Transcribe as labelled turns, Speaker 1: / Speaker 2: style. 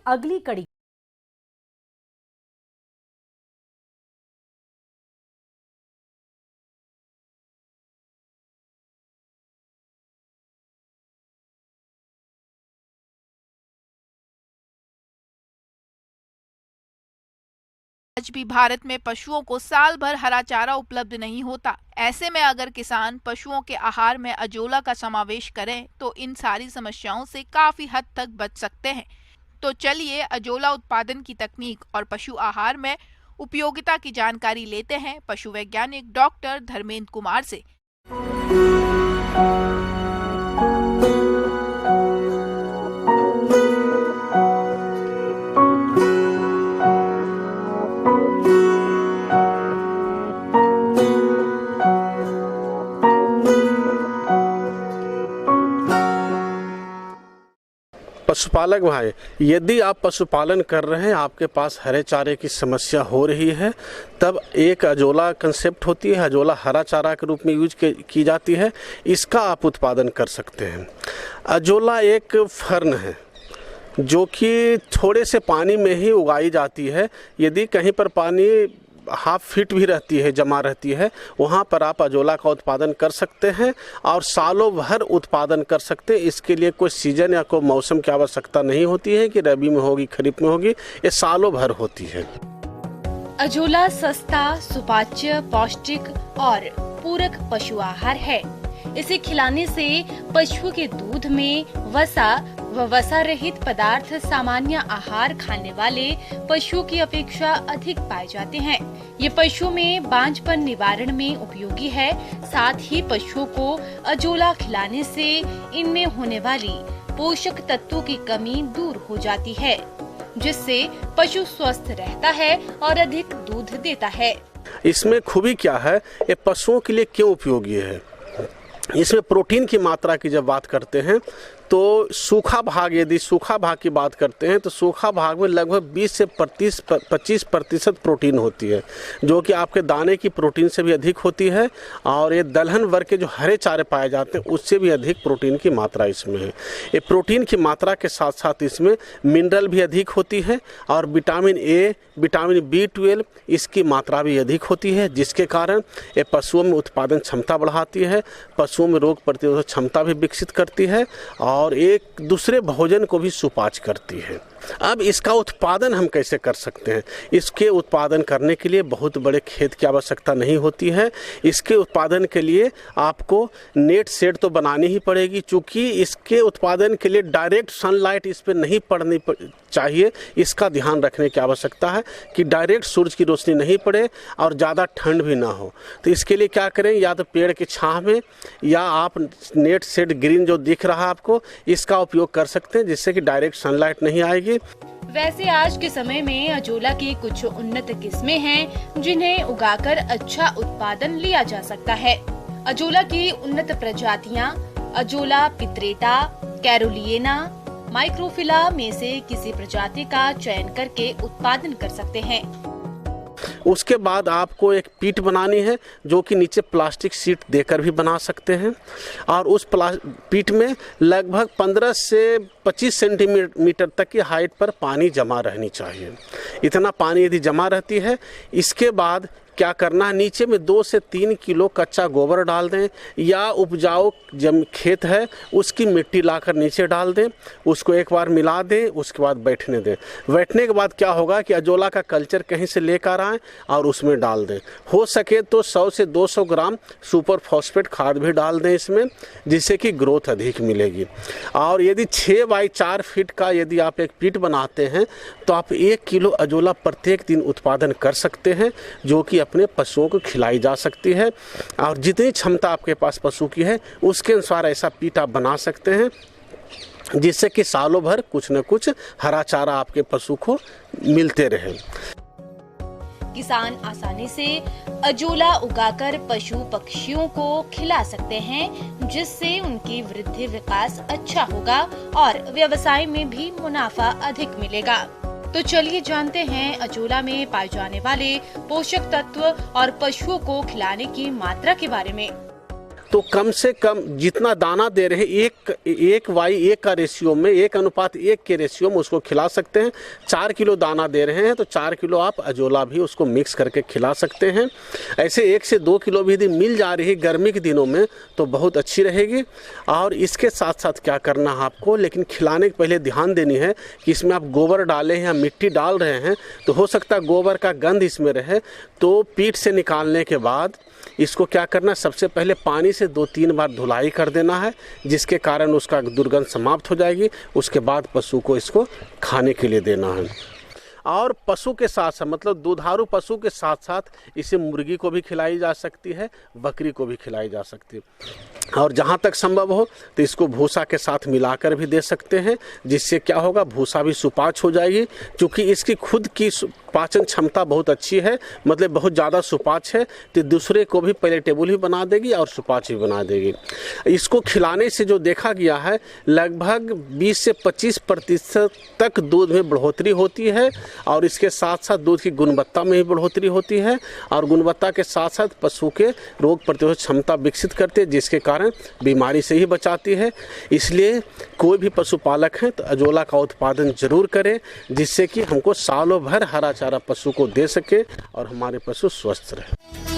Speaker 1: अगली कड़ी।
Speaker 2: आज भी भारत में पशुओं को साल भर हरा चारा उपलब्ध नहीं होता। ऐसे में अगर किसान पशुओं के आहार में अजोला का समावेश करें तो इन सारी समस्याओं से काफी हद तक बच सकते हैं। तो चलिए अजोला उत्पादन की तकनीक और पशु आहार में उपयोगिता की जानकारी लेते हैं पशु वैज्ञानिक डॉक्टर धर्मेंद्र कुमार से।
Speaker 3: पशुपालक भाई, यदि आप पशुपालन कर रहे हैं, आपके पास हरे चारे की समस्या हो रही है, तब एक अजोला कंसेप्ट होती है, अजोला हरा चारा के रूप में यूज की जाती है, इसका आप उत्पादन कर सकते हैं। अजोला एक फर्न है जो कि थोड़े से पानी में ही उगाई जाती है। यदि कहीं पर पानी हाफ फीट भी रहती है, जमा रहती है, वहाँ पर आप अजोला का उत्पादन कर सकते हैं और सालों भर उत्पादन कर सकते हैं। इसके लिए कोई सीजन या कोई मौसम की आवश्यकता नहीं होती है कि रबी में होगी, खरीफ में होगी, ये सालों भर होती है।
Speaker 4: अजोला सस्ता, सुपाच्य, पौष्टिक और पूरक पशु आहार है। इसे खिलाने से पशु के दूध में वसा व वसा रहित पदार्थ सामान्य आहार खाने वाले पशुओं की अपेक्षा अधिक पाए जाते हैं। ये पशुओं में बांझपन निवारण में उपयोगी है। साथ ही पशुओं को अजोला खिलाने से इनमें होने वाली पोषक तत्वों की कमी दूर हो जाती है, जिससे पशु स्वस्थ रहता है और अधिक दूध देता है।
Speaker 3: इसमें खूबी क्या है, ये पशुओं के लिए क्यों उपयोगी है? इसमें प्रोटीन की मात्रा की जब बात करते हैं तो सूखा भाग, यदि सूखा भाग की बात करते हैं तो सूखा भाग में लगभग 20 से 25% प्रोटीन होती है, जो कि आपके दाने की प्रोटीन से भी अधिक होती है। और ये दलहन वर्ग के जो हरे चारे पाए जाते हैं उससे भी अधिक प्रोटीन की मात्रा इसमें है। ये प्रोटीन की मात्रा के साथ साथ इसमें मिनरल भी अधिक होती है और विटामिन ए, विटामिन B12 इसकी मात्रा भी अधिक होती है, जिसके कारण ये पशुओं में उत्पादन क्षमता बढ़ाती है, पशुओं में रोग प्रतिरोधक क्षमता भी विकसित करती है और एक दूसरे भोजन को भी सुपाच्य करती है। अब इसका उत्पादन हम कैसे कर सकते हैं? इसके उत्पादन करने के लिए बहुत बड़े खेत की आवश्यकता नहीं होती है। इसके उत्पादन के लिए आपको नेट शेड तो बनानी ही पड़ेगी, चूँकि इसके उत्पादन के लिए डायरेक्ट सनलाइट इस पर नहीं पड़नी चाहिए। इसका ध्यान रखने की आवश्यकता है कि डायरेक्ट सूरज की रोशनी नहीं पड़े और ज़्यादा ठंड भी ना हो। तो इसके लिए क्या करें, या तो पेड़ की छाँव में या आप नेट शेड ग्रीन जो दिख रहा है आपको, इसका उपयोग कर सकते हैं, जिससे कि डायरेक्ट सनलाइट नहीं आएगी।
Speaker 4: वैसे आज के समय में अजोला की कुछ उन्नत किस्में हैं जिन्हें उगाकर अच्छा उत्पादन लिया जा सकता है। अजोला की उन्नत प्रजातियां अजोला पित्रेटा, कैरोलिना, माइक्रोफिला में से किसी प्रजाति का चयन करके उत्पादन कर सकते हैं।
Speaker 3: उसके बाद आपको एक पीट बनानी है, जो कि नीचे प्लास्टिक शीट देकर भी बना सकते हैं और उस पीट में लगभग 15 से 25 सेंटीमीटर तक की हाइट पर पानी जमा रहनी चाहिए। इतना पानी यदि जमा रहती है, इसके बाद क्या करना है, नीचे में 2 से 3 किलो कच्चा गोबर डाल दें या उपजाऊ जब खेत है उसकी मिट्टी लाकर नीचे डाल दें, उसको एक बार मिला दें, उसके बाद बैठने दें। बैठने के बाद क्या होगा कि अजोला का कल्चर कहीं से लेकर आएँ और उसमें डाल दें। हो सके तो 100 से 200 ग्राम सुपर फॉस्फेट खाद भी डाल दें इसमें, जिससे कि ग्रोथ अधिक मिलेगी। और यदि 6 बाई 4 फीट का यदि आप एक पीट बनाते हैं तो आप 1 किलो अजोला प्रत्येक दिन उत्पादन कर सकते हैं, जो कि अपने पशुओं को खिलाई जा सकती है। और जितनी क्षमता आपके पास पशु की है उसके अनुसार ऐसा पीट आप बना सकते हैं, जिससे कि सालों भर कुछ न कुछ हरा चारा आपके पशु को मिलते रहे।
Speaker 4: किसान आसानी से अजोला उगाकर पशु पक्षियों को खिला सकते हैं, जिससे उनकी वृद्धि विकास अच्छा होगा और व्यवसाय में भी मुनाफा अधिक मिलेगा। तो चलिए जानते हैं अजोला में पाए जाने वाले पोषक तत्व और पशुओं को खिलाने की मात्रा के बारे में।
Speaker 3: तो कम से कम जितना दाना दे रहे हैं 1:1 का रेशियो में, 1:1 के रेशियो में उसको खिला सकते हैं। 4 किलो दाना दे रहे हैं तो 4 किलो आप अजोला भी उसको मिक्स करके खिला सकते हैं। ऐसे 1 से 2 किलो भी यदि मिल जा रही है गर्मी के दिनों में तो बहुत अच्छी रहेगी। और इसके साथ साथ क्या करना है आपको, लेकिन खिलाने के पहले ध्यान देनी है कि इसमें आप गोबर डालें या मिट्टी डाल रहे हैं तो हो सकता है गोबर का गंध इसमें रहे। तो पीठ से निकालने के बाद इसको क्या करना है, सबसे पहले पानी से 2-3 बार धुलाई कर देना है, जिसके कारण उसका दुर्गंध समाप्त हो जाएगी। उसके बाद पशु को इसको खाने के लिए देना है। और पशु के साथ साथ मतलब दुधारू पशु के साथ साथ इसे मुर्गी को भी खिलाई जा सकती है, बकरी को भी खिलाई जा सकती है। और जहाँ तक संभव हो तो इसको भूसा के साथ मिलाकर भी दे सकते हैं, जिससे क्या होगा, भूसा भी सुपाच्य हो जाएगी। क्योंकि इसकी खुद की पाचन क्षमता बहुत अच्छी है, मतलब बहुत ज़्यादा सुपाच्य है, तो दूसरे को भी पैलेटेबल भी बना देगी और सुपाच्य भी बना देगी। इसको खिलाने से जो देखा गया है लगभग 20 से 25% तक दूध में बढ़ोतरी होती है। और इसके साथ साथ दूध की गुणवत्ता में भी बढ़ोतरी होती है। और गुणवत्ता के साथ साथ पशु के रोग प्रतिरोधक क्षमता विकसित करती है, जिसके कारण बीमारी से ही बचाती है। इसलिए कोई भी पशुपालक है तो अजोला का उत्पादन जरूर करें, जिससे कि हमको सालों भर हरा चारा पशु को दे सके और हमारे पशु स्वस्थ रहे।